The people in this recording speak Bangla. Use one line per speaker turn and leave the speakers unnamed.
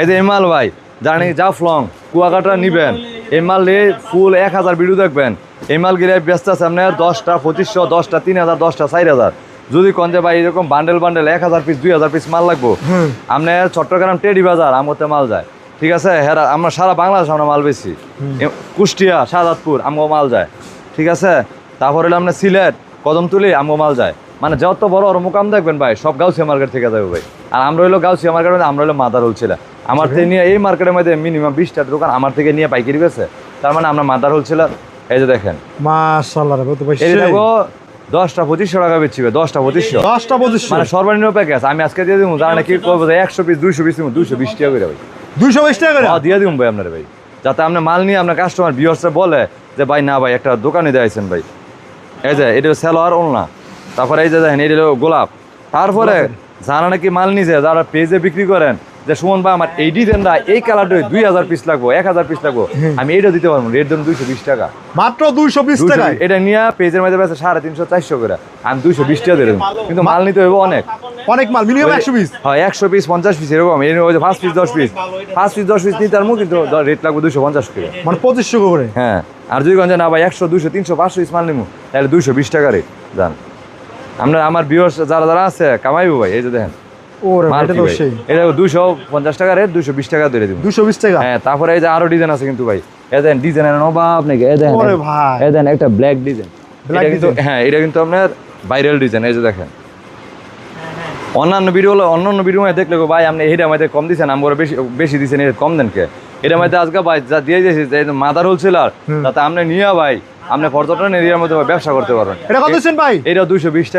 এই যে এই মাল ভাই জানি যা ফ্লং কুয়াকাটা নিবেন এই মাল নিয়ে ফুল 1000 ভিডিও দেখবেন এই মাল গিয়ে ব্যস্ত আছে আপনার 10টা 2500 10টা 3000 10টা 4000 যদি কোন যে ভাই এরকম বান্ডেল 1000 পিস 2000 পিস মাল লাগবো আপনার চট্টগ্রাম টেডি বাজার আমতে মাল যায় ঠিক আছে হেরা আমরা সারা বাংলাদেশ আমরা মাল বেশি কুষ্টিয়া শাহজাদপুর আমগো মাল যায় ঠিক আছে তারপর হলো আপনার সিলেট কদমতলি আমগো মাল যায় মানে যত বড় বড় মোকাম দেখবেন ভাই সব গাউসিয়া মার্কেট থেকে যাবে ভাই আর আমরা হলো গাউসিয়া মার্কেট আমরা হলো মাদার হোলসেলার আমার থেকে নিয়ে এই মার্কেটের মধ্যে মিনিমাম 20টা দোকান আমার থেকে নিয়ে পাইকারি গেছে তার মানে আমরা মাদার হোলসেলার এই যে দেখেন
মাশাআল্লাহ রে তো ভাই
এই দেখো 10টা 2500 টাকা বেচবে 10টা 2500
10টা 2500
মানে সর্বনিম্ন প্যাকেজ আমি আজকে দিয়ে দিব জানা কি করব 100 পিস 200 পিস 220 টাকা করে ভাই
220 টাকা করে
দিয়ে দিব ভাই আপনার ভাই যাতে আপনি মাল নিয়ে আপনার কাস্টমার ভিউয়ার্সরা বলে যে ভাই না ভাই একটা দোকানে দিয়েছেন ভাই এই যে এটা সেলোয়ার ওলনা তারপরে এই যে দেখেন এটা হলো গোলাপ তারপরে যারা নাকি মাল নিছে যারা পেজে বিক্রি করেন যে সুমন ভাই আমার এই ডিজাইনটা এই কালারটা 2000 পিস লাগবো 1000 পিস লাগবো আমি এইটা দিতে পারবো রেট দাম 220 টাকা
মাত্র 220 টাকা
এটা নিয়ে পেজের মধ্যে বেচে 350 400 করে আমি 220 টাকা দিয়ে দেবো কিন্তু মাল নিতে হবে
অনেক মাল মিনিমাম 100 পিস
হয় 100 পিস 50 পিস এরকম এর ওই যে 5 পিস 10 পিস 5 পিস 10 পিস নিতে পারবো কিন্তু রেট লাগবে 250 করে
মানে 2500 করে
হ্যাঁ আর যদি কোন না ভাই 100 200 300 500 পিস মাল নিমু তাহলে 220 টাকা রেট জান আমরা আমার ভিউয়ার্স যারা যারা আছে কামাইবো ভাই এই যে দেখেন
ওরে এটা তো সেই
এটা 250 টাকা রেট 220 টাকা ধরে দিব
220 টাকা
হ্যাঁ তারপরে এই যে আরো ডিজাইন আছে কিন্তু ভাই এই দেখেন ডিজাইনের অভাব নাকি এই দেখেন
ওরে ভাই
এই দেখেন একটা ব্ল্যাক ডিজাইন এটা কিন্তু হ্যাঁ এটা কিন্তু আপনার ভাইরাল ডিজাইন এই যে দেখেন অন্যান্য ভিডিও দেখলে ভাই আপনি এটা মধ্যে কম দিচ্ছেন আমরা বেশি দিচ্ছেন এটা কম দেন কে এটা মধ্যে আজকে ভাই যা দিয়ে দিয়েছি মাদার হোলসেলার তাতে আপনি নিয়ে ভাই আপনি পর্যটন এরিয়ার মধ্যে ব্যবসা করতে পারবেন
এটা কত দিচ্ছেন ভাই
এটা 220 টাকা